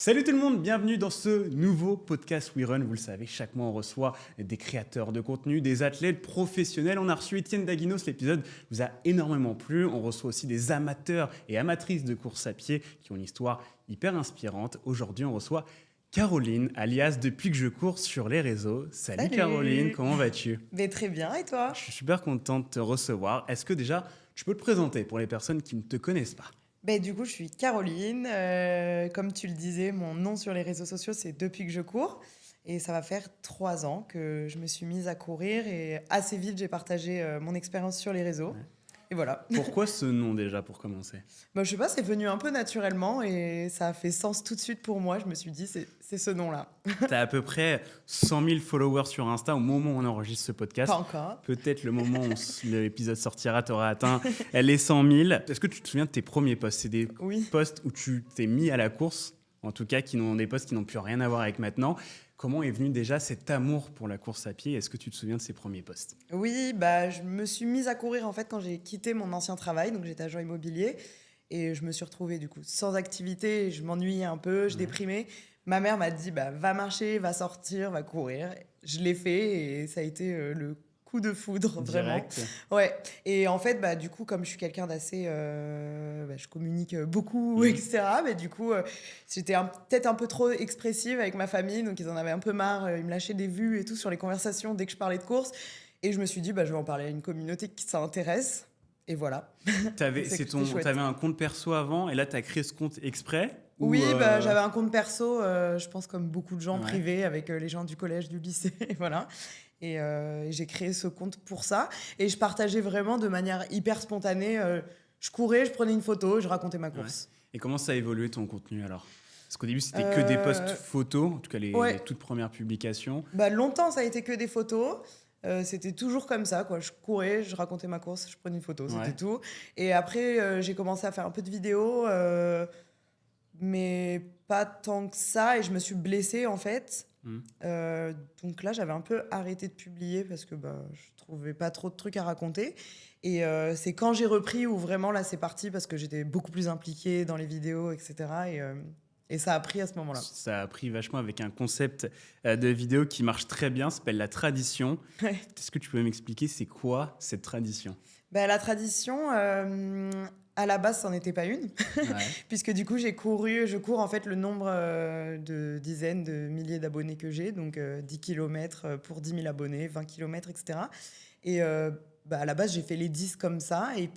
Salut tout le monde, bienvenue dans ce nouveau podcast We Run. Vous le savez, chaque mois on reçoit des créateurs de contenu, des athlètes professionnels. On a reçu Étienne Daguinos, l'épisode vous a énormément plu. On reçoit aussi des amateurs et amatrices de course à pied qui ont une histoire hyper inspirante. Aujourd'hui, on reçoit Caroline, alias Depuis que je cours sur les réseaux. Salut Caroline, comment vas-tu? Mais très bien, et toi? Je suis super content de te recevoir. Est-ce que déjà, tu peux te présenter pour les personnes qui ne te connaissent pas? Du coup, je suis Caroline. Comme tu le disais, mon nom sur les réseaux sociaux, c'est Depuis que je cours. Et ça va faire 3 ans que je me suis mise à courir. Et assez vite, j'ai partagé mon expérience sur les réseaux. Ouais. Et voilà. Pourquoi ce nom déjà pour commencer? Je sais pas, c'est venu un peu naturellement et ça a fait sens tout de suite pour moi. Je me suis dit, c'est ce nom-là. Tu as à peu près 100 000 followers sur Insta au moment où on enregistre ce podcast. Pas encore. Peut-être le moment où l'épisode sortira, tu auras atteint les 100 000. Est-ce que tu te souviens de tes premiers posts? C'est des Oui. posts où tu t'es mis à la course, en tout cas des posts qui n'ont plus rien à voir avec maintenant. Comment est venu déjà cet amour pour la course à pied? Est-ce que tu te souviens de ces premiers posts? Oui, je me suis mise à courir en fait quand j'ai quitté mon ancien travail. Donc j'étais agent immobilier. Et je me suis retrouvée du coup sans activité, je m'ennuyais un peu, je déprimais. Ma mère m'a dit va marcher, va sortir, va courir. Je l'ai fait et ça a été le coup de foudre vraiment. Direct. Ouais. Et en fait du coup comme je suis quelqu'un d'assez je communique beaucoup etc. Du coup j'étais peut-être un peu trop expressive avec ma famille, donc ils en avaient un peu marre, ils me lâchaient des vues et tout sur les conversations dès que je parlais de course. Et je me suis dit je vais en parler à une communauté qui s'intéresse. Et voilà. T'avais chouette. un compte perso avant et là, tu as créé ce compte exprès? Oui, j'avais un compte perso, je pense comme beaucoup de gens Ouais. privés avec les gens du collège, du lycée, voilà. Et j'ai créé ce compte pour ça. Et je partageais vraiment de manière hyper spontanée. Je courais, je prenais une photo, je racontais ma course. Et comment ça a évolué ton contenu alors? Parce qu'au début, c'était que des posts photos, en tout cas les toutes premières publications. Longtemps, ça a été que des photos. C'était toujours comme ça, quoi. Je courais, je racontais ma course, je prenais une photo, c'était tout. Et après, j'ai commencé à faire un peu de vidéos, mais pas tant que ça. Et je me suis blessée, en fait. Donc là, j'avais un peu arrêté de publier parce que je trouvais pas trop de trucs à raconter. Et c'est quand j'ai repris où vraiment, là, c'est parti parce que j'étais beaucoup plus impliquée dans les vidéos, etc. Et ça a pris à ce moment-là. Ça a pris vachement avec un concept de vidéo qui marche très bien, ça s'appelle la tradition. Ouais. Est-ce que tu peux m'expliquer c'est quoi cette tradition? La tradition, à la base, ça n'en était pas une. Puisque du coup, je cours en fait le nombre de dizaines de milliers d'abonnés que j'ai. Donc 10 km pour 10 000 abonnés, 20 km, etc. Et à la base, j'ai fait les 10 comme ça. Et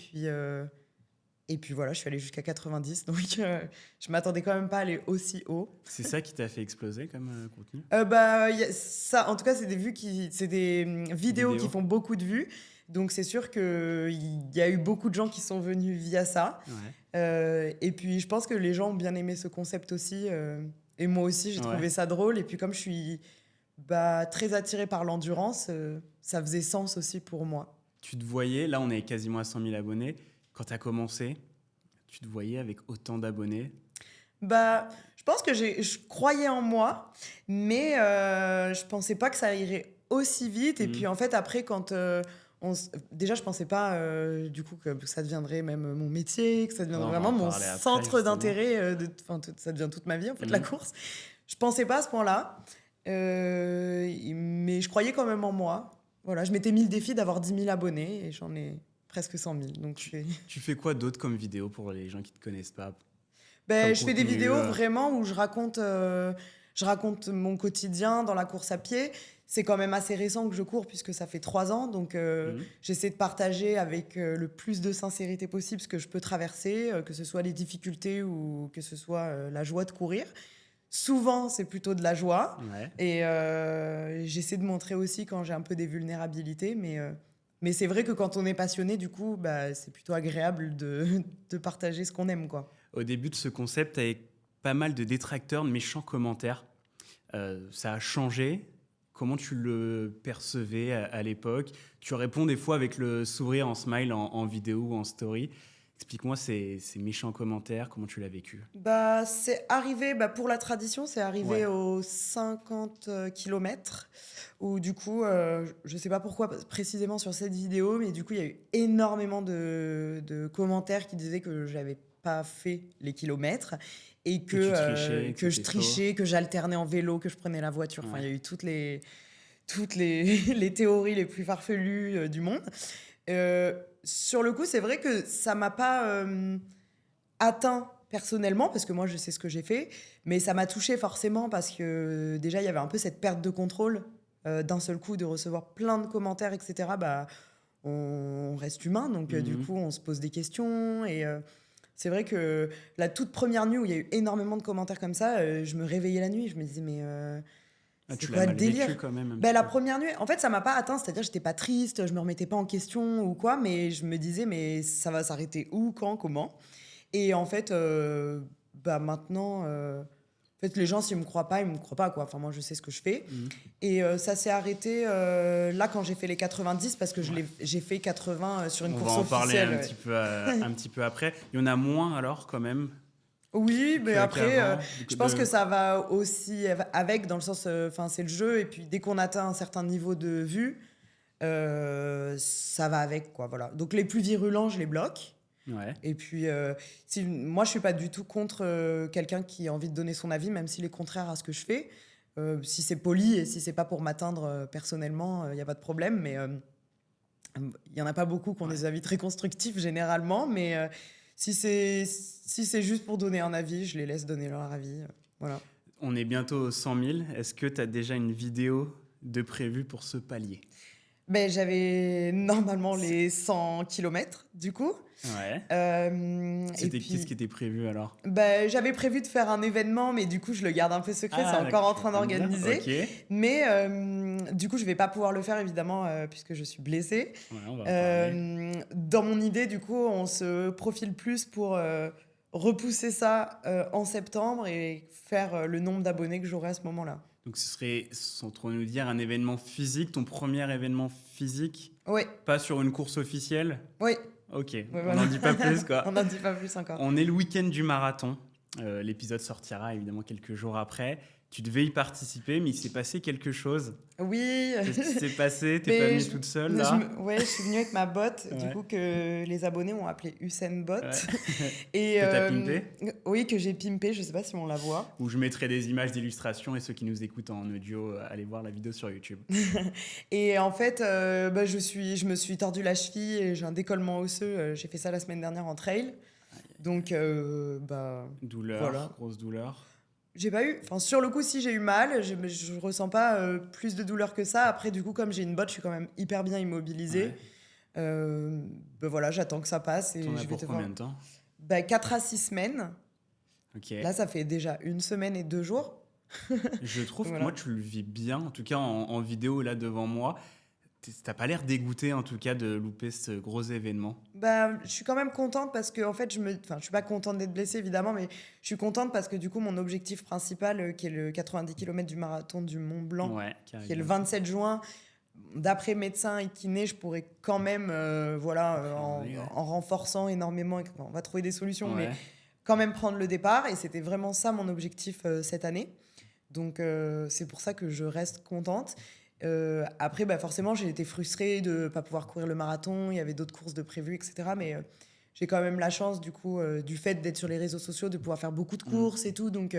puis voilà, je suis allée jusqu'à 90. Donc je m'attendais quand même pas à aller aussi haut. C'est ça qui t'a fait exploser comme contenu? Ça, en tout cas, c'est des vidéos qui font beaucoup de vues. Donc c'est sûr qu'il y a eu beaucoup de gens qui sont venus via ça. Et puis je pense que les gens ont bien aimé ce concept aussi. Et moi aussi, j'ai trouvé ça drôle. Et puis comme je suis très attirée par l'endurance, ça faisait sens aussi pour moi. Tu te voyais, là on est quasiment à 100 000 abonnés. Quand tu as commencé, tu te voyais avec autant d'abonnés? Je pense que je croyais en moi, mais je pensais pas que ça irait aussi vite. Et puis en fait, après, quand déjà, je pensais pas du coup que ça deviendrait même mon métier, que ça deviendrait vraiment mon centre d'intérêt. Ça devient toute ma vie, en fait, la course. Je pensais pas à ce point-là, mais je croyais quand même en moi. Voilà, je m'étais mis le défi d'avoir 10 000 abonnés et j'en ai presque 100 000. Donc tu fais quoi d'autre comme vidéo pour les gens qui te connaissent pas? Je fais des vidéos vraiment où je raconte mon quotidien dans la course à pied. C'est quand même assez récent que je cours puisque ça fait 3 ans. Donc, j'essaie de partager avec le plus de sincérité possible ce que je peux traverser, que ce soit les difficultés ou que ce soit la joie de courir. Souvent, c'est plutôt de la joie. Et j'essaie de montrer aussi quand j'ai un peu des vulnérabilités. Mais c'est vrai que quand on est passionné, du coup, c'est plutôt agréable de partager ce qu'on aime, quoi. Au début de ce concept, avec pas mal de détracteurs, de méchants commentaires, ça a changé. Comment tu le percevais à l'époque? Tu réponds des fois avec le sourire en smile en vidéo ou en story. Explique-moi ces méchants commentaires, comment tu l'as vécu? C'est arrivé, pour la tradition, c'est arrivé aux 50 km, où du coup, je sais pas pourquoi précisément sur cette vidéo, mais du coup, il y a eu énormément de commentaires qui disaient que j'avais pas fait les kilomètres et Que tu trichais, que je c'était trichais, que j'alternais en vélo, que je prenais la voiture. Enfin, il y a eu toutes les, les théories les plus farfelues du monde. Sur le coup, c'est vrai que ça m'a pas atteint personnellement, parce que moi, je sais ce que j'ai fait, mais ça m'a touchée forcément parce que déjà, il y avait un peu cette perte de contrôle d'un seul coup, de recevoir plein de commentaires, etc. Bah, on reste humain, donc du coup, on se pose des questions. Et c'est vrai que la toute première nuit où il y a eu énormément de commentaires comme ça, je me réveillais la nuit, je me disais, mais Ah, c'est tu l'as quoi le mal délire? vécu quand même un Ben, petit la peu. première nuit, en fait, ça m'a pas atteint, c'est-à-dire j'étais pas triste, je me remettais pas en question ou quoi, mais je me disais, mais ça va s'arrêter où, quand, comment? Et en fait, bah maintenant, en fait, les gens, s'ils me croient pas, ils me croient pas, quoi. Enfin, moi, je sais ce que je fais. Mhm. Et ça s'est arrêté là quand j'ai fait les 90 parce que Ouais. j'ai fait 80 sur une On va course en parler officielle. un Ouais. un petit peu après. Il y en a moins alors quand même Oui, mais après, qu'avant. je pense que ça va aussi avec, dans le sens, enfin, c'est le jeu. Et puis, dès qu'on atteint un certain niveau de vue, ça va avec, quoi. Voilà. Donc, les plus virulents, je les bloque. Ouais. Et puis, si, moi, je suis pas du tout contre quelqu'un qui a envie de donner son avis, même s'il est contraire à ce que je fais. Si c'est poli et si c'est pas pour m'atteindre personnellement, il n'y a pas de problème. Mais il y en a pas beaucoup qui ont Ouais. des avis très constructifs généralement. Mais si c'est juste pour donner un avis, je les laisse donner leur avis. Voilà. On est bientôt aux 100 000. Est-ce que tu as déjà une vidéo de prévue pour ce palier? Ben, j'avais normalement les 100 kilomètres, du coup. Ouais. Et Qu'est-ce qui puis, était prévu alors? bah, j'avais prévu de faire un événement, mais du coup, je le garde un peu secret. C'est encore en train tu vas pas me dire. d'organiser. Ok. Mais du coup, je vais pas pouvoir le faire, évidemment, puisque je suis blessée. Ouais, on va en parler. Dans mon idée, du coup, on se profile plus pour repousser ça en septembre et faire le nombre d'abonnés que j'aurai à ce moment-là. Donc ce serait, sans trop nous dire, un événement physique, ton premier événement physique, Oui, pas sur une course officielle? oui. Ok, Ouais, on voilà. n'en dit pas plus quoi. On n'en dit pas plus encore. On est le week-end du marathon. L'épisode sortira évidemment quelques jours après. Tu devais y participer, mais il s'est passé quelque chose. Oui. Qu'est-ce qui s'est passé? T'es Mais pas venue toute seule là? ouais, je suis venue avec ma botte, du Ouais. coup, que les abonnés ont appelé Usain Bot. Ouais. Et, Que t'as pimpé? oui, que j'ai pimpé, je sais pas si on la voit. Où je mettrai des images d'illustration et ceux qui nous écoutent en audio, allez voir la vidéo sur YouTube. Et en fait, bah, je me suis tordu la cheville et j'ai un décollement osseux. J'ai fait ça la semaine dernière en trail. Donc, bah, Douleur, voilà. grosse douleur. J'ai pas eu. Enfin, sur le coup, si j'ai eu mal, je ressens pas plus de douleur que ça. Après, du coup, comme j'ai une botte, je suis quand même hyper bien immobilisée. Ouais. Bah voilà, j'attends que ça passe et T'en as je vais pour te combien voir. de temps? Bah, 4 à 6 semaines. Ok. Là, ça fait déjà 1 semaine et 2 jours. Je trouve Voilà. que moi, tu le vis bien, en tout cas en vidéo là devant moi. T'as pas l'air dégoûté en tout cas de louper ce gros événement. Bah, je suis quand même contente parce que en fait, enfin, je suis pas contente d'être blessée évidemment, mais je suis contente parce que du coup, mon objectif principal, qui est le 90 km du marathon du Mont Blanc, Ouais, qui est le 27 juin, d'après médecin et kiné, je pourrais quand même, voilà, Oui, ouais. en renforçant énormément, on va trouver des solutions, mais Ouais. quand même prendre le départ. Et c'était vraiment ça mon objectif cette année. Donc c'est pour ça que je reste contente. Après, bah, forcément, j'ai été frustrée de ne pas pouvoir courir le marathon. Il y avait d'autres courses de prévues, etc. Mais j'ai quand même la chance, du coup, du fait d'être sur les réseaux sociaux, de pouvoir faire beaucoup de courses et tout. Donc,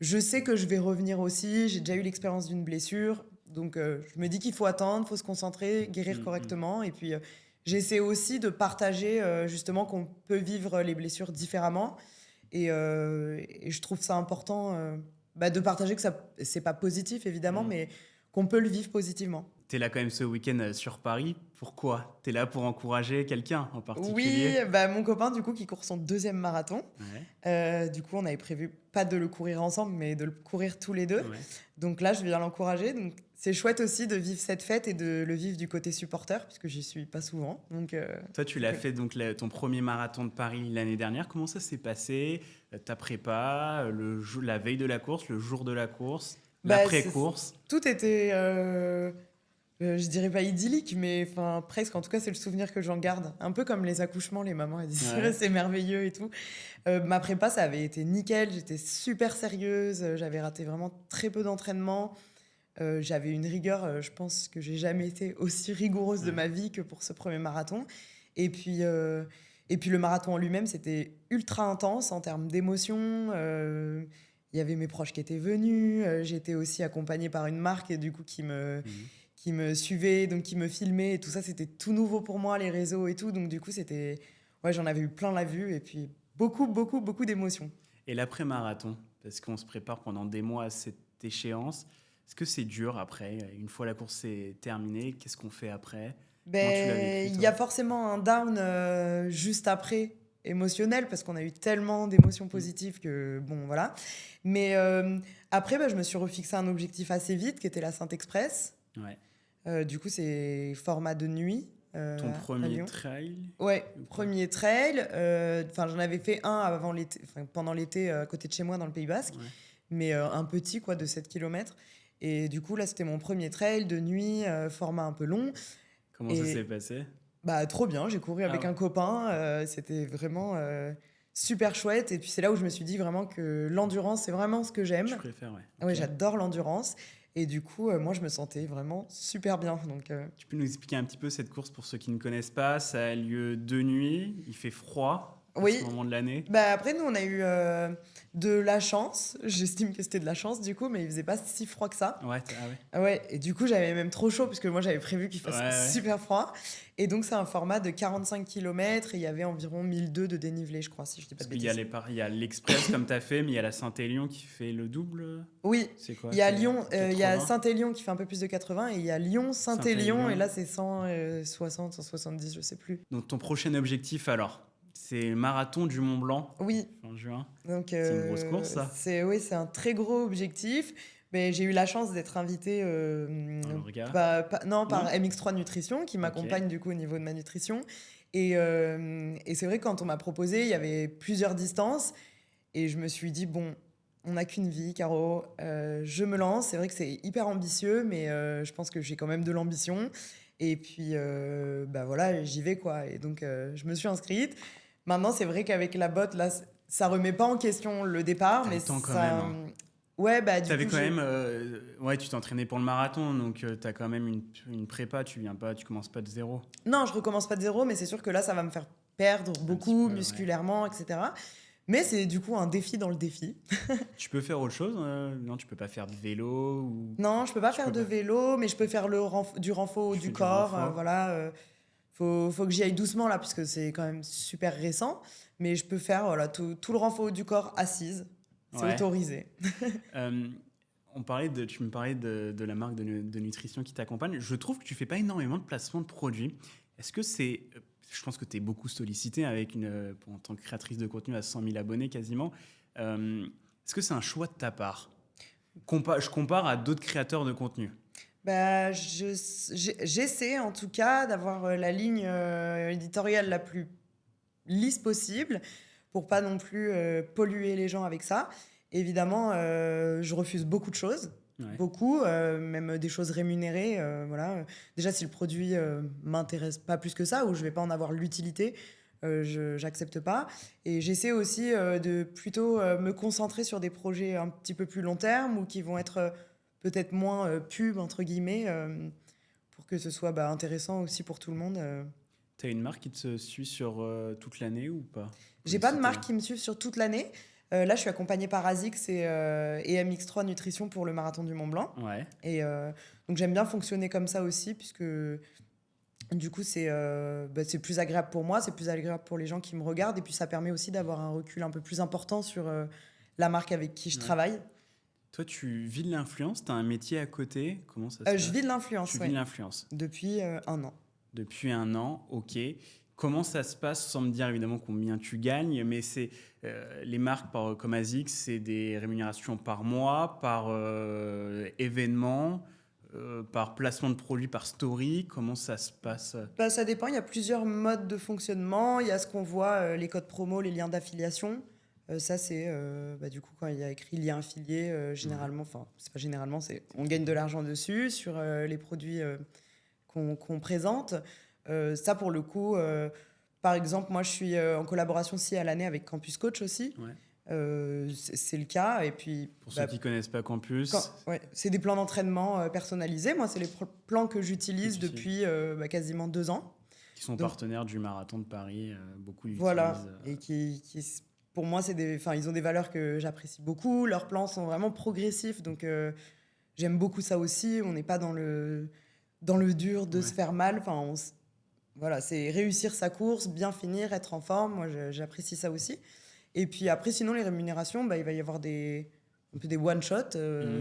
je sais que je vais revenir aussi. J'ai déjà eu l'expérience d'une blessure. Donc, je me dis qu'il faut attendre, il faut se concentrer, guérir correctement. Et puis, j'essaie aussi de partager, justement, qu'on peut vivre les blessures différemment. Et je trouve ça important bah, de partager que ça, c'est pas positif, évidemment, mais qu'on peut le vivre positivement. T'es là quand même ce week-end sur Paris. Pourquoi? T'es là pour encourager quelqu'un en Oui, particulier? bah, mon copain, du coup, qui court son 2e marathon. Ouais. Du coup, on avait prévu pas de le courir ensemble, mais de le courir tous les deux. Ouais. Donc là, je viens l'encourager. Donc c'est chouette aussi de vivre cette fête et de le vivre du côté supporter, puisque j'y suis pas souvent. Donc, Toi, tu l'as fait donc ton premier marathon de Paris l'année dernière. Comment ça s'est passé? Ta prépa, la veille de la course, le jour de la course, bah, l'après-course? tout était, je dirais pas idyllique, mais enfin presque. En tout cas, c'est le souvenir que j'en garde. Un peu comme les accouchements, les mamans elles disent Ouais. c'est merveilleux et tout. Ma prépa, ça avait été nickel. J'étais super sérieuse. J'avais raté vraiment très peu d'entraînement. J'avais une rigueur. Je pense que j'ai jamais été aussi rigoureuse de ma vie que pour ce premier marathon. Et puis Et puis le marathon en lui-même, c'était ultra intense en termes d'émotions. Il y avait mes proches qui étaient venus. J'étais aussi accompagnée par une marque et du coup qui me suivait, donc qui me filmait. Et tout ça, c'était tout nouveau pour moi, les réseaux et tout. Donc du coup, c'était... Ouais, j'en avais eu plein la vue et puis beaucoup, beaucoup, beaucoup d'émotions. Et l'après-marathon, parce qu'on se prépare pendant des mois à cette échéance, est-ce que c'est dur après? Une fois la course est terminée, qu'est-ce qu'on fait après? Comment tu l'as vécu, Il toi? y a forcément un down juste après, émotionnel, parce qu'on a eu tellement d'émotions positives que, bon, voilà. Mais après, je me suis refixé un objectif assez vite, qui était la Saint-Express. Ouais. Du coup, c'est format de nuit. Ton À premier Lyon. trail? Ouais, premier trail. J'en avais fait un avant l'été, pendant l'été à côté de chez moi dans le Pays Basque, Ouais. mais un petit quoi, de 7 km. Et du coup, là, c'était mon premier trail de nuit, format un peu long. Comment ça s'est passé? Trop bien, j'ai couru avec un copain, c'était vraiment super chouette. Et puis c'est là où je me suis dit vraiment que l'endurance, c'est vraiment ce que j'aime. Je préfère, ouais. Ouais, Ok. j'adore l'endurance. Et du coup, moi, je me sentais vraiment super bien. Donc, Tu peux nous expliquer un petit peu cette course pour ceux qui ne connaissent pas? Ça a lieu de nuit, il fait froid à oui. ce moment de l'année. Après, nous, on a eu de la chance. J'estime que c'était de la chance, du coup, mais il faisait pas si froid que ça. Ouais, Ouais, et du coup, j'avais même trop chaud, parce que moi, j'avais prévu qu'il fasse super froid. Et donc, c'est un format de 45 km, et il y avait environ 1200 de dénivelé, je crois, si je dis pas de bêtises. Il y a l'Express, comme tu as fait, mais il y a la Saint-Élion qui fait le double. Oui, c'est quoi? Il y a Lyon, 80? il y a Saint-Élion qui fait un peu plus de 80, et il y a Lyon-Saint-Élion, et là, c'est 160, 170, je sais plus. Donc, ton prochain objectif, alors, c'est le marathon du Mont Blanc. Oui. En juin. Donc, c'est une grosse course, ça. c'est un très gros objectif. Mais j'ai eu la chance d'être invitée par MX3 Nutrition, qui m'accompagne du coup au niveau de ma nutrition. Et c'est vrai que quand on m'a proposé, il y avait plusieurs distances. Et je me suis dit, bon, on n'a qu'une vie, Caro. Je me lance. C'est vrai que c'est hyper ambitieux, mais je pense que j'ai quand même de l'ambition. Et puis, voilà, j'y vais, quoi. Et donc, je me suis inscrite. Maintenant, c'est vrai qu'avec la botte, là, ça remet pas en question le départ. T'as mais le temps ça... quand même, hein. Ouais, du coup, tu t'entraînais pour le marathon, donc tu as quand même une prépa, tu commences pas de zéro. Non, je recommence pas de zéro, mais c'est sûr que là, ça va me faire perdre beaucoup musculairement, etc. Mais c'est du coup un défi dans le défi. Tu peux faire autre chose? Non, tu peux pas faire de vélo ou... Non, je peux pas faire de vélo, mais je peux faire du renfort du corps. Voilà, faut que j'y aille doucement là, puisque c'est quand même super récent. Mais je peux faire tout le renfort du corps assise. C'est autorisé. Tu me parlais de la marque de nutrition qui t'accompagne. Je trouve que tu fais pas énormément de placement de produits. Est-ce que c'est... Je pense que tu es beaucoup sollicitée en tant que créatrice de contenu à 100 000 abonnés quasiment. Est-ce que c'est un choix de ta part? Je compare à d'autres créateurs de contenu. J'essaie en tout cas d'avoir la ligne éditoriale la plus lisse possible, pour pas non plus polluer les gens avec ça. Évidemment, je refuse beaucoup de choses, beaucoup, même des choses rémunérées. Voilà. Déjà, si le produit m'intéresse pas plus que ça, ou je vais pas en avoir l'utilité, j'accepte pas. Et j'essaie aussi de plutôt me concentrer sur des projets un petit peu plus long terme, ou qui vont être peut-être moins pub, entre guillemets, pour que ce soit intéressant aussi pour tout le monde. Tu as une marque qui te suit sur toute l'année ou pas? J'ai pas de marque qui me suit sur toute l'année. Là, je suis accompagnée par ASICS et MX3 Nutrition pour le marathon du Mont Blanc. Ouais. Et donc, j'aime bien fonctionner comme ça aussi, puisque du coup, c'est plus agréable pour moi, c'est plus agréable pour les gens qui me regardent. Et puis, ça permet aussi d'avoir un recul un peu plus important sur la marque avec qui je travaille. Toi, tu vis de l'influence, tu as un métier à côté. Comment ça se passe? Je vis de l'influence, Tu vis de l'influence. Depuis 1 an. Depuis 1 an, ok. Comment ça se passe, sans me dire évidemment combien tu gagnes, mais c'est les marques comme ASICS, c'est des rémunérations par mois, par événement, par placement de produits, par story. Comment ça se passe? Ça dépend, il y a plusieurs modes de fonctionnement. Il y a ce qu'on voit, les codes promo, les liens d'affiliation. Ça, c'est du coup quand il y a écrit lien affilié, généralement, enfin, c'est pas généralement, on gagne de l'argent dessus sur les produits qu'on présente. Ça, pour le coup, par exemple, moi, je suis en collaboration à l'année avec Campus Coach aussi. Ouais. C'est le cas. Et puis, pour ceux qui ne connaissent pas Campus... c'est des plans d'entraînement personnalisés. Moi, c'est les plans que j'utilise depuis quasiment 2 ans. Qui sont partenaires du Marathon de Paris, beaucoup l'utilisent. Voilà, et pour moi, ils ont des valeurs que j'apprécie beaucoup. Leurs plans sont vraiment progressifs, donc j'aime beaucoup ça aussi. On n'est pas dans le dur de se faire mal. Enfin, voilà, c'est réussir sa course, bien finir, être en forme. Moi, j'apprécie ça aussi. Et puis après, sinon, les rémunérations, il va y avoir un peu des one-shot,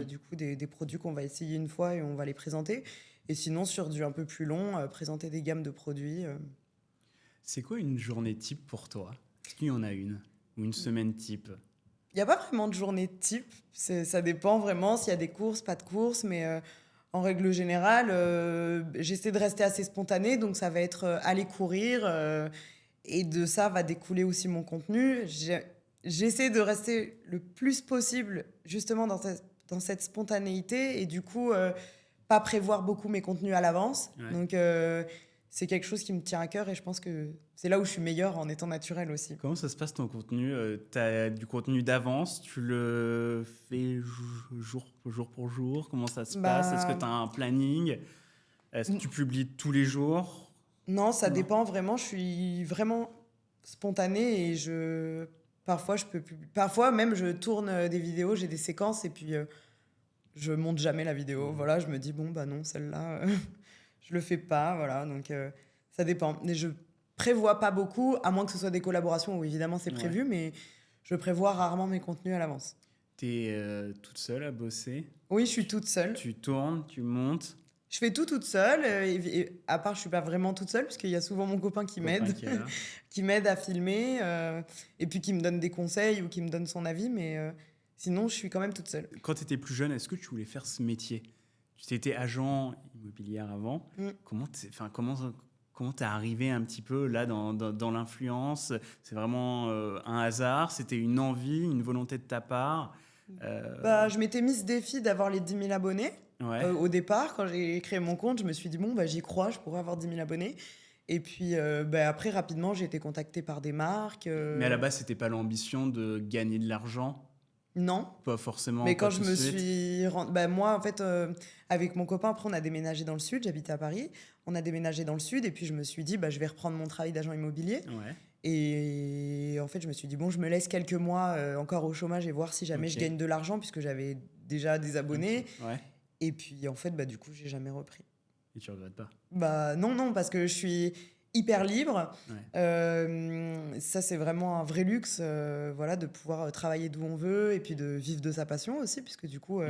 du coup, des produits qu'on va essayer une fois et on va les présenter. Et sinon, sur du un peu plus long, présenter des gammes de produits. C'est quoi une journée type pour toi? Est-ce qu'il y en a une? Ou une semaine type? Il n'y a pas vraiment de journée type. Ça dépend vraiment s'il y a des courses, pas de courses. Mais en règle générale, j'essaie de rester assez spontanée. Donc, ça va être aller courir. Et de ça va découler aussi mon contenu. J'essaie de rester le plus possible justement dans cette spontanéité. Et du coup, pas prévoir beaucoup mes contenus à l'avance. Ouais. Donc, c'est quelque chose qui me tient à cœur. Et je pense que c'est là où je suis meilleure en étant naturelle aussi. Comment ça se passe ton contenu? Tu as du contenu d'avance? Tu le fais jour pour jour? Comment ça se passe? Est-ce que tu as un planning? Est-ce que tu publies tous les jours? Non, ça dépend vraiment. Je suis vraiment spontanée et parfois même je tourne des vidéos, j'ai des séquences et puis je monte jamais la vidéo. Voilà, je me dis bon bah non, celle-là je le fais pas, voilà. Donc ça dépend. Mais je prévois pas beaucoup, à moins que ce soit des collaborations où évidemment c'est prévu, mais je prévois rarement mes contenus à l'avance. T'es toute seule à bosser? Oui, je suis toute seule. Tu tournes, tu montes? Je fais tout toute seule, et à part je suis pas vraiment toute seule, parce qu'il y a souvent mon copain qui m'aide, qui m'aide à filmer, et puis qui me donne des conseils ou qui me donne son avis, mais sinon je suis quand même toute seule. Quand tu étais plus jeune, est-ce que tu voulais faire ce métier? Tu étais agent immobilier avant. Comment t'es arrivé un petit peu là dans l'influence? C'est vraiment un hasard? C'était une envie, une volonté de ta part? Je m'étais mis ce défi d'avoir les 10 000 abonnés. Ouais. Au départ, quand j'ai créé mon compte, je me suis dit, bon, j'y crois, je pourrais avoir 10 000 abonnés. Et puis après, rapidement, j'ai été contactée par des marques. Mais à la base, c'était pas l'ambition de gagner de l'argent? Non. Pas forcément. Mais quand je me suis... moi, en fait, avec mon copain, après, on a déménagé dans le sud. J'habitais à Paris. On a déménagé dans le sud. Et puis, je me suis dit, je vais reprendre mon travail d'agent immobilier. Ouais. Et en fait, je me suis dit, bon, je me laisse quelques mois encore au chômage et voir si jamais je gagne de l'argent, puisque j'avais déjà des abonnés. Ouais. Et puis, en fait, du coup, j'ai jamais repris. Et tu regrettes pas? Non, parce que je suis hyper libre. Ouais. Ça, c'est vraiment un vrai luxe, de pouvoir travailler d'où on veut et puis de vivre de sa passion aussi, puisque du coup,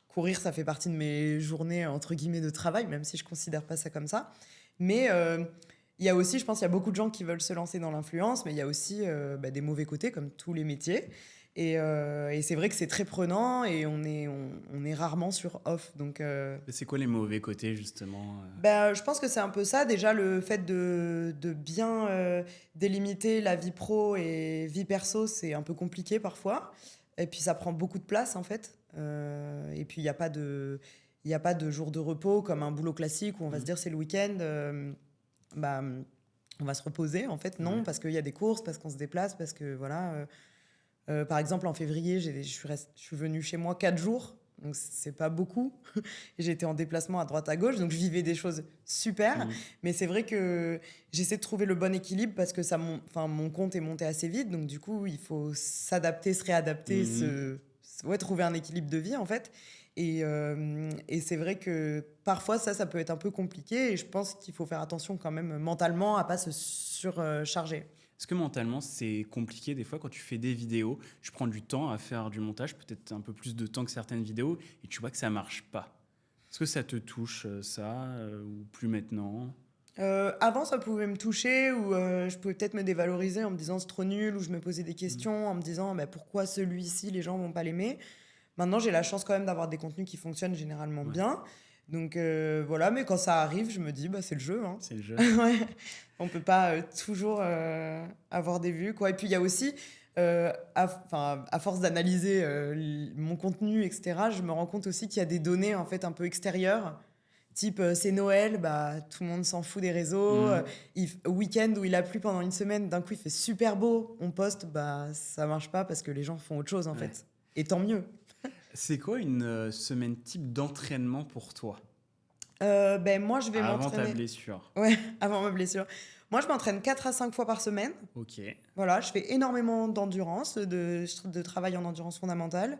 courir, ça fait partie de mes journées, entre guillemets, de travail, même si je considère pas ça comme ça. Mais il y a aussi, je pense, il y a beaucoup de gens qui veulent se lancer dans l'influence, mais il y a aussi des mauvais côtés, comme tous les métiers. Et c'est vrai que c'est très prenant et on est rarement sur off. Donc, c'est quoi les mauvais côtés, justement? Je pense que c'est un peu ça. Déjà, le fait de bien délimiter la vie pro et vie perso, c'est un peu compliqué parfois. Et puis, ça prend beaucoup de place, en fait. Et puis, il n'y a pas de jour de repos comme un boulot classique où on va se dire c'est le week-end. On va se reposer, en fait. Non, parce qu'il y a des courses, parce qu'on se déplace, parce que voilà... par exemple, en février, je suis venue chez moi 4 jours, donc c'est pas beaucoup. J'étais en déplacement à droite à gauche, donc je vivais des choses super. Mais c'est vrai que j'essaie de trouver le bon équilibre parce que mon compte est monté assez vite, donc du coup, il faut s'adapter, se réadapter, trouver un équilibre de vie en fait. Et c'est vrai que parfois, ça peut être un peu compliqué et je pense qu'il faut faire attention quand même mentalement à pas se surcharger. Est-ce que mentalement, c'est compliqué des fois quand tu fais des vidéos? Tu prends du temps à faire du montage, peut-être un peu plus de temps que certaines vidéos, et tu vois que ça marche pas. Est-ce que ça te touche, ou plus maintenant? Avant, ça pouvait me toucher, ou je pouvais peut-être me dévaloriser en me disant c'est trop nul, ou je me posais des questions en me disant pourquoi celui-ci, les gens vont pas l'aimer. Maintenant, j'ai la chance quand même d'avoir des contenus qui fonctionnent généralement bien. Donc voilà, mais quand ça arrive, je me dis c'est le jeu. Hein. C'est le jeu. Ouais. On peut pas toujours avoir des vues, quoi. Et puis il y a aussi, à force d'analyser mon contenu, etc., je me rends compte aussi qu'il y a des données en fait un peu extérieures. Type c'est Noël, tout le monde s'en fout des réseaux. Week-end où il a plu pendant une semaine, d'un coup il fait super beau, on poste, ça marche pas parce que les gens font autre chose en fait. Et tant mieux. C'est quoi une semaine type d'entraînement pour toi? Moi, je vais Avant m'entraîner... ta blessure. Ouais, avant ma blessure. Moi, je m'entraîne 4 à 5 fois par semaine. Ok. Voilà, je fais énormément d'endurance, de travail en endurance fondamentale.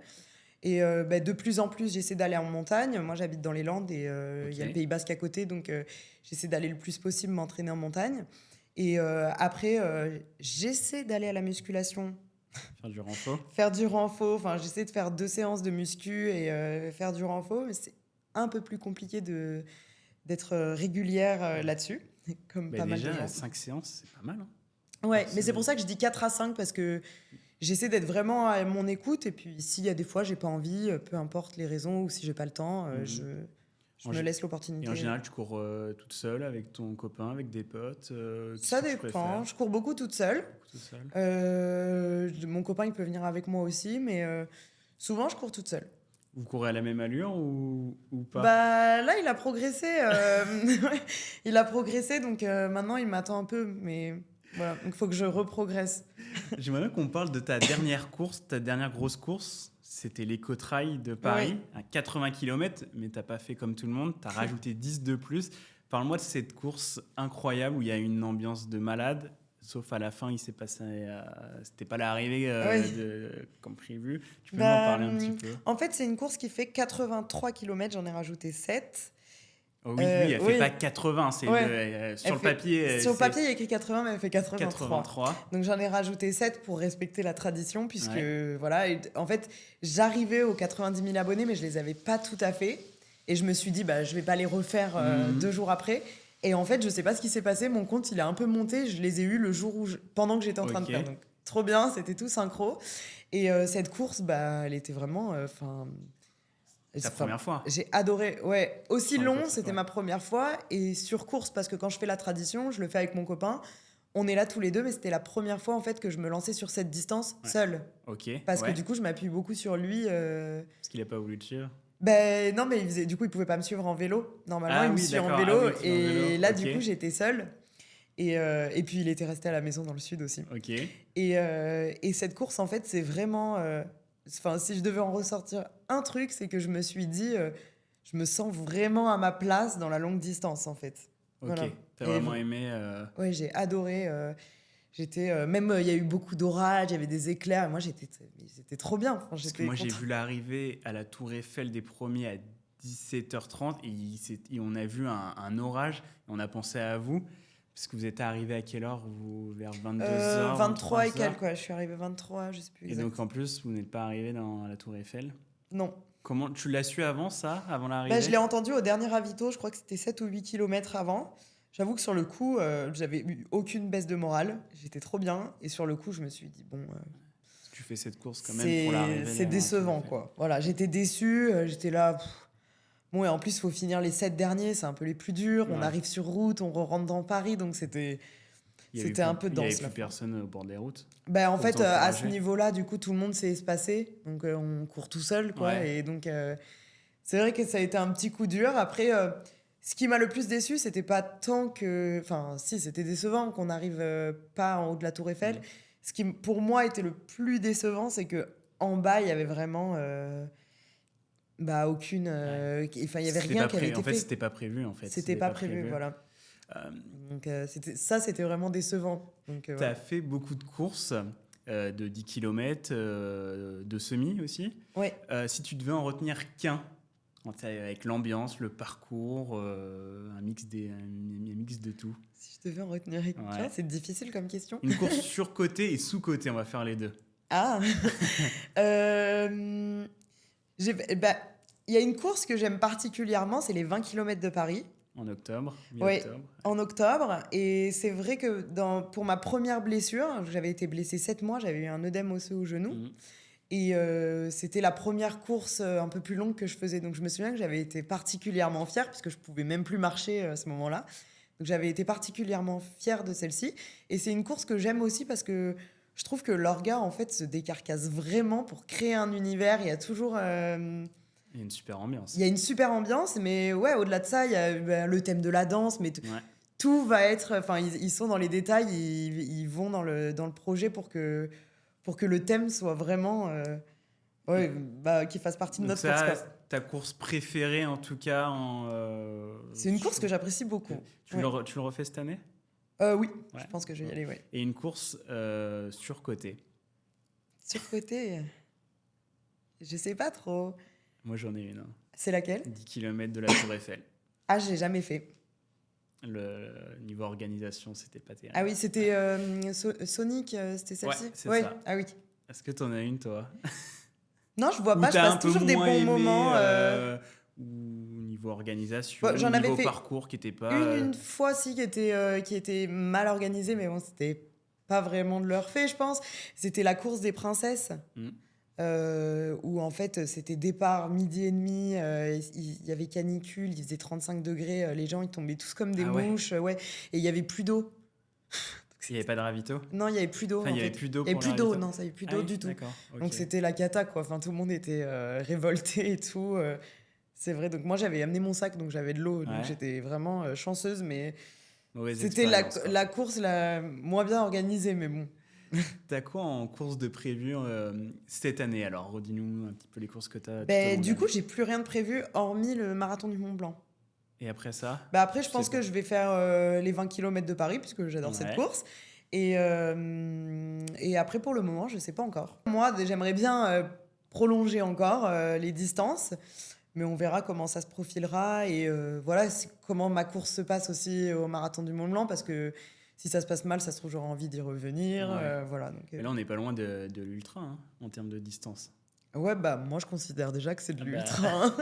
Et de plus en plus, j'essaie d'aller en montagne. Moi, j'habite dans les Landes et il y a le Pays Basque à côté. Donc, j'essaie d'aller le plus possible m'entraîner en montagne. Et après, j'essaie d'aller à la musculation. Faire du renfort. Faire du renfort. Enfin, j'essaie de faire 2 séances de muscu et faire du renfort. Mais c'est un peu plus compliqué d'être régulière là-dessus. Comme pas mal de Déjà, gens. 5 séances, c'est pas mal. Ouais, mais c'est pour ça que je dis 4 à 5 parce que j'essaie d'être vraiment à mon écoute. Et puis, s'il y a des fois, j'ai pas envie, peu importe les raisons, ou si j'ai pas le temps, je me laisse l'opportunité. Et en général, tu cours toute seule, avec ton copain, avec des potes Ça dépend. Je cours beaucoup toute seule. Mon copain, il peut venir avec moi aussi, mais souvent, je cours toute seule. Vous courez à la même allure ou pas? Là, il a progressé. Il a progressé, donc maintenant, il m'attend un peu, mais voilà, donc il faut que je reprogresse. J'aimerais bien qu'on parle de ta dernière course, ta dernière grosse course. C'était l'Eco-Trail de Paris, à 80 km, mais tu n'as pas fait comme tout le monde, tu as rajouté 10 de plus. Parle-moi de cette course incroyable où il y a une ambiance de malade, sauf à la fin, il s'est passé, c'était pas l'arrivée comme prévu. Tu peux m'en parler un petit peu? En fait, c'est une course qui fait 83 km, j'en ai rajouté 7. Oh oui, elle fait pas 80, c'est sur le papier. Sur le papier, il y a écrit 80, mais elle fait 83. Donc j'en ai rajouté 7 pour respecter la tradition, puisque voilà, en fait, j'arrivais aux 90 000 abonnés, mais je les avais pas tout à fait. Et je me suis dit, je vais pas les refaire 2 jours après. Et en fait, je sais pas ce qui s'est passé, mon compte, il a un peu monté, je les ai eus le jour où pendant que j'étais en train de faire. Donc trop bien, c'était tout synchro. Et cette course, elle était vraiment... Ta première fois? J'ai adoré. Ouais, aussi long, c'était ma première fois. Et sur course, parce que quand je fais la tradition, je le fais avec mon copain. On est là tous les deux, mais c'était la première fois en fait que je me lançais sur cette distance seule. Ok. Parce que du coup, je m'appuie beaucoup sur lui. Parce qu'il a pas voulu te suivre? Non, mais du coup, il pouvait pas me suivre en vélo. Normalement, il me suit en vélo. Et là, du coup, j'étais seule. Et puis, il était resté à la maison dans le sud aussi. Ok. Et cette course, en fait, c'est vraiment... si je devais en ressortir un truc, c'est que je me suis dit, je me sens vraiment à ma place dans la longue distance, en fait. Ok, voilà. T'as vraiment aimé Ouais, j'ai adoré. Même, il y a eu beaucoup d'orages, il y avait des éclairs. Moi, c'était trop bien. Enfin, Parce que moi, j'ai vu l'arrivée à la Tour Eiffel des premiers à 17h30 et on a vu un orage. Et on a pensé à vous. Parce que vous êtes arrivé à quelle heure vers 22h 23 et quelques, quoi. Je suis arrivé 23, je sais plus exact. Et donc, en plus, vous n'êtes pas arrivé dans la Tour Eiffel? Non. Comment tu l'as su avant ça, avant l'arrivée? Je l'ai entendu au dernier ravito, je crois que c'était 7 ou 8 km avant. J'avoue que sur le coup, j'avais eu aucune baisse de morale. J'étais trop bien. Et sur le coup, je me suis dit, bon... tu fais cette course quand même pour l'arrivée. C'est décevant, quoi. Voilà, j'étais déçue. J'étais là... Bon, et en plus, il faut finir les 7 derniers. C'est un peu les plus durs. On arrive sur route, on rentre dans Paris. Donc, c'était un peu dense. Il n'y avait plus personne au bord des routes? En fait, à ce niveau-là, du coup, tout le monde s'est espacé. Donc, on court tout seul, quoi. Ouais. Et donc, c'est vrai que ça a été un petit coup dur. Après... ce qui m'a le plus déçu, c'était pas tant que... Enfin, si, c'était décevant qu'on n'arrive pas en haut de la Tour Eiffel. Ce qui, pour moi, était le plus décevant, c'est qu'en bas, il y avait vraiment... aucune... Enfin, il y avait rien qui avait été fait. En fait, c'était pas prévu, en fait. C'était pas prévu, voilà. Donc, c'était vraiment décevant. Tu as fait beaucoup de courses de 10 km, de semi aussi. Oui. Si tu devais en retenir qu'un, avec l'ambiance, le parcours, un mix de tout. Si je devais en retenir qu'un, c'est difficile comme question. Une course surcotée et sous-cotée, on va faire les deux. Ah il y a une course que j'aime particulièrement, c'est les 20 km de Paris. En octobre, mi-octobre. Oui, en octobre. Et c'est vrai que pour ma première blessure, j'avais été blessée 7 mois, j'avais eu un œdème osseux au genou. Et c'était la première course un peu plus longue que je faisais. Donc je me souviens que j'avais été particulièrement fière, puisque je ne pouvais même plus marcher à ce moment-là. Donc j'avais été particulièrement fière de celle-ci. Et c'est une course que j'aime aussi parce que je trouve que l'orga, en fait, se décarcasse vraiment pour créer un univers. Il y a toujours... Il y a une super ambiance. Il y a une super ambiance, mais au-delà de ça, il y a le thème de la danse, mais tout va être... Enfin, ils sont dans les détails, ils vont dans le projet pour que le thème soit vraiment Ouais, qui fasse partie de Donc notre course, quoi. ta course préférée, en tout cas, C'est une course que j'apprécie beaucoup. Tu le refais cette année? Oui, Ouais. je pense que je vais y aller, ouais. Et une course surcotée? Surcotée, je sais pas trop. Moi, j'en ai une. Hein. C'est laquelle? 10 km de la Tour Eiffel. Ah, j'ai jamais fait. Le niveau organisation, c'était pas terrible. Ah oui, c'était Sonic, c'était celle-ci? Ouais, c'est ouais. ça. Ah oui. Est-ce que t'en as une, toi? Non, je vois Ou pas, je t'as un passe peu toujours des moins bons aimé, moments. ou niveau organisation, Bon, j'en avais niveau fait parcours qui était pas... une fois, si, qui était mal organisée, mais bon, c'était pas vraiment de leur fait, je pense. C'était la course des princesses. Hmm. Où en fait c'était départ midi et demi, il y avait canicule, il faisait 35 degrés, les gens ils tombaient tous comme des mouches, ouais. Et il y avait plus d'eau. Il n'y avait pas de ravito? Non, il y avait plus d'eau. Enfin, il y avait plus d'eau pour le ravito? Non, ça y avait plus d'eau du tout. D'accord, ok. Donc c'était la cata, quoi. Enfin, tout le monde était révolté et tout. C'est vrai. Donc moi j'avais amené mon sac, donc j'avais de l'eau, donc j'étais vraiment chanceuse, mais Mauvaise c'était expérience, la course la moins bien organisée, mais bon. T'as quoi en course de prévu cette année? Alors, redis-nous un petit peu les courses que t'as. Du coup, j'ai plus rien de prévu hormis le marathon du Mont Blanc. Et après ça? Après, je pense que je vais faire les 20 km de Paris, puisque j'adore cette course. Et après, pour le moment, je sais pas encore. Moi, j'aimerais bien prolonger encore les distances, mais on verra comment ça se profilera et voilà comment ma course se passe aussi au marathon du Mont Blanc, parce que si ça se passe mal, ça se trouve, j'aurai envie d'y revenir. Voilà, donc, Mais là, on n'est pas loin de l'ultra, hein, en termes de distance. Ouais, moi, je considère déjà que c'est de l'ultra. Hein.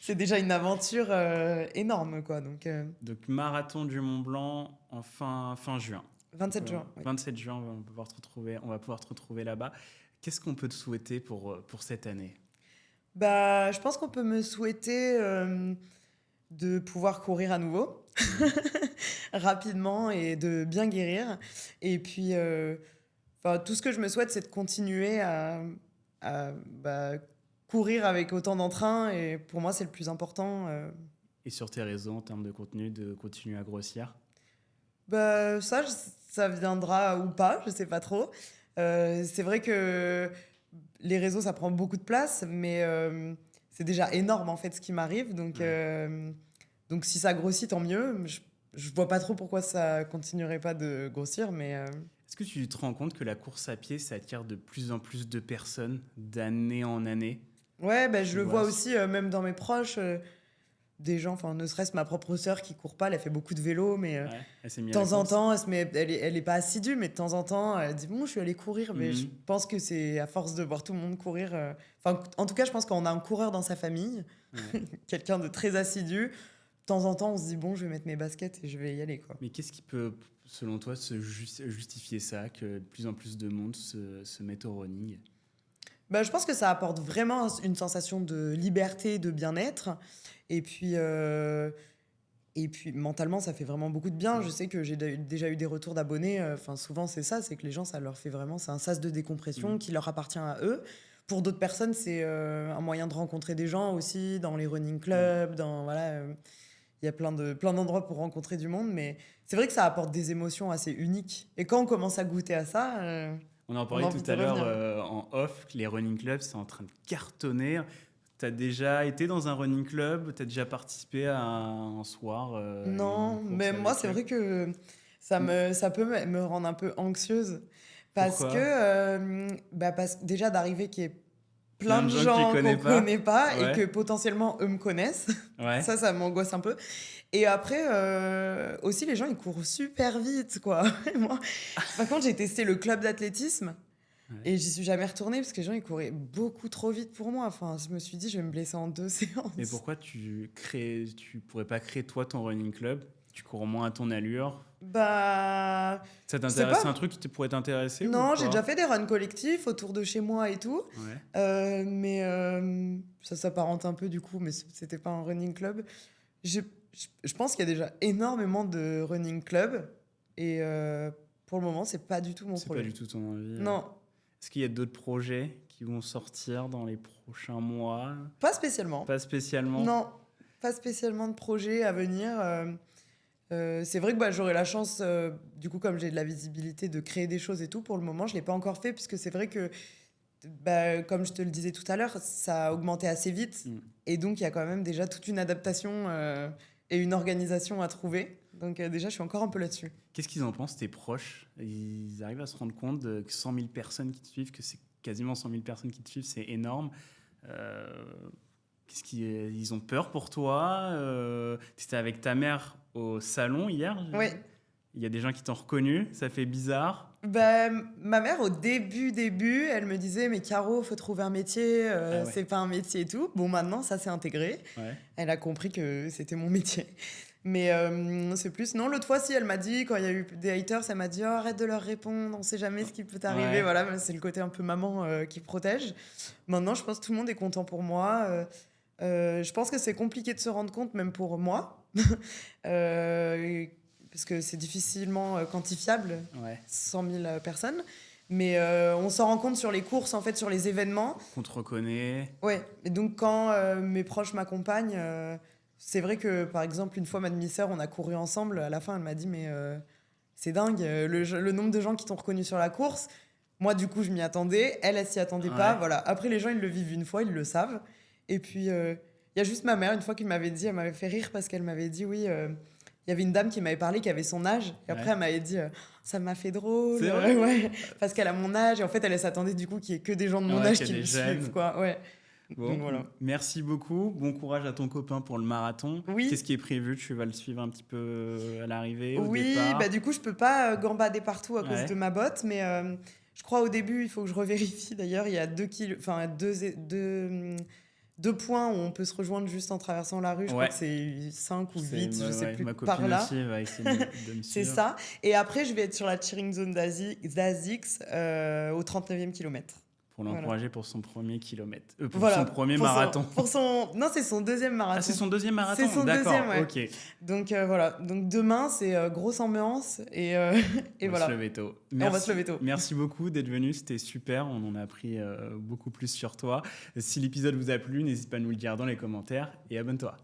C'est déjà une aventure énorme, quoi. Donc, marathon du Mont Blanc en fin juin. 27 juin. Oui. 27 juin, on va pouvoir te retrouver là-bas. Qu'est-ce qu'on peut te souhaiter pour cette année? Je pense qu'on peut me souhaiter de pouvoir courir à nouveau rapidement et de bien guérir. Et puis, tout ce que je me souhaite, c'est de continuer à courir avec autant d'entrain. Et pour moi, c'est le plus important. Et sur tes réseaux, en termes de contenu, de continuer à grossir? Ça viendra ou pas, je sais pas trop. C'est vrai que les réseaux, ça prend beaucoup de place, mais c'est déjà énorme en fait ce qui m'arrive. Donc si ça grossit, tant mieux. Je vois pas trop pourquoi ça continuerait pas de grossir, mais... Est-ce que tu te rends compte que la course à pied, ça attire de plus en plus de personnes d'année en année? Ouais, je le vois aussi, même dans mes proches. Des gens, enfin ne serait-ce ma propre sœur qui court pas, elle fait beaucoup de vélo, mais de temps en temps, elle est pas assidue, mais de temps en temps, elle dit bon, je suis allée courir, mais je pense que c'est à force de voir tout le monde courir. En tout cas, je pense qu'on a un coureur dans sa famille, quelqu'un de très assidu. De temps en temps, on se dit bon, je vais mettre mes baskets et je vais y aller, quoi. Mais qu'est-ce qui peut, selon toi, justifier ça, que de plus en plus de monde se mette au running? Je pense que ça apporte vraiment une sensation de liberté, de bien-être. Et puis mentalement, ça fait vraiment beaucoup de bien. Je sais que j'ai déjà eu des retours d'abonnés. Souvent, c'est ça, c'est que les gens, ça leur fait vraiment... C'est un sas de décompression qui leur appartient à eux. Pour d'autres personnes, c'est un moyen de rencontrer des gens aussi, dans les running clubs, il y a plein d'endroits pour rencontrer du monde. Mais c'est vrai que ça apporte des émotions assez uniques. Et quand on commence à goûter à ça... on en parlait tout à l'heure en off, que les running clubs, c'est en train de cartonner. Tu as déjà été dans un running club? Tu as déjà participé à un soir? Non, mais moi, c'est vrai que ça peut me rendre un peu anxieuse. Parce que déjà d'arriver qu'il y ait plein de gens qu'on ne connaît pas et que potentiellement eux me connaissent. Ouais. Ça m'angoisse un peu. Et après, aussi, les gens, ils courent super vite, quoi. Moi, par contre, j'ai testé le club d'athlétisme. Et j'y suis jamais retournée parce que les gens ils couraient beaucoup trop vite pour moi. Je me suis dit je vais me blesser en 2 séances. Mais pourquoi tu pourrais pas créer toi ton running club? Tu cours moins à ton allure. Ça t'intéresse? C'est un truc qui pourrait t'intéresser? Non, j'ai déjà fait des runs collectifs autour de chez moi et tout. Ouais. Mais ça s'apparente un peu du coup, mais c'était pas un running club. Je pense qu'il y a déjà énormément de running clubs et pour le moment c'est pas du tout mon problème. C'est pas du tout ton envie. Non. Est-ce qu'il y a d'autres projets qui vont sortir dans les prochains mois? Pas spécialement. Pas spécialement? Non, pas spécialement de projets à venir. C'est vrai que j'aurai la chance, du coup, comme j'ai de la visibilité, de créer des choses et tout. Pour le moment, je ne l'ai pas encore fait, puisque c'est vrai que comme je te le disais tout à l'heure, ça a augmenté assez vite. Et donc, il y a quand même déjà toute une adaptation et une organisation à trouver. Donc déjà, je suis encore un peu là-dessus. Qu'est-ce qu'ils en pensent, tes proches? Ils arrivent à se rendre compte que 100 000 personnes qui te suivent, que c'est quasiment 100 000 personnes qui te suivent, c'est énorme. Ils ont peur pour toi? Tu étais avec ta mère au salon hier? Oui. Il y a des gens qui t'ont reconnu, ça fait bizarre. Ma mère, au début, elle me disait « Mais Caro, faut trouver un métier, c'est pas un métier et tout. » Bon, maintenant, ça s'est intégré. Ouais. Elle a compris que c'était mon métier. Mais c'est plus... Non, l'autre fois, si, elle m'a dit, quand il y a eu des haters, elle m'a dit « Oh, arrête de leur répondre, on sait jamais ce qui peut t'arriver. Ouais. » Voilà, c'est le côté un peu maman qui protège. Maintenant, je pense que tout le monde est content pour moi. Je pense que c'est compliqué de se rendre compte, même pour moi. Parce que c'est difficilement quantifiable, 100 000 personnes. Mais on s'en rend compte sur les courses, en fait, sur les événements. Qu'on te reconnaît. Ouais. Et donc, quand mes proches m'accompagnent, c'est vrai que, par exemple, une fois, ma demi-sœur, on a couru ensemble. À la fin, elle m'a dit « Mais c'est dingue, le nombre de gens qui t'ont reconnu sur la course. » Moi, du coup, je m'y attendais. Elle s'y attendait pas. Voilà. Après, les gens, ils le vivent une fois, ils le savent. Et puis, il y a juste ma mère, une fois, qui m'avait dit... Elle m'avait fait rire parce qu'elle m'avait dit « Oui... Il y avait une dame qui m'avait parlé, qui avait son âge. Et après, elle m'avait dit ça m'a fait drôle. C'est vrai. Ouais, parce qu'elle a mon âge. Et en fait, elle s'attendait du coup qu'il n'y ait que des gens de mon âge qui me suivent. Quoi. Ouais. Bon, donc, voilà. Merci beaucoup. Bon courage à ton copain pour le marathon. Oui. Qu'est-ce qui est prévu? Tu vas le suivre un petit peu à l'arrivée, au départ? Oui, du coup, je ne peux pas gambader partout à cause de ma botte. Mais je crois au début, il faut que je revérifie. D'ailleurs, il y a 2 points où on peut se rejoindre juste en traversant la rue. Je crois que c'est 5 ou 8, je ne sais plus, ma par là. Aussi va essayer de me c'est ça. Et après, je vais être sur la cheering zone d'Azix au 39e kilomètre. Pour l'encourager pour son premier kilomètre. Son premier marathon. Non, c'est son deuxième marathon. Ah, c'est son deuxième marathon? C'est son deuxième, ouais. Ok. Donc voilà. Donc demain, c'est grosse ambiance. Et voilà. Se lever tôt. On va se lever tôt. Merci beaucoup d'être venu. C'était super. On en a appris beaucoup plus sur toi. Si l'épisode vous a plu, n'hésite pas à nous le dire dans les commentaires et abonne-toi.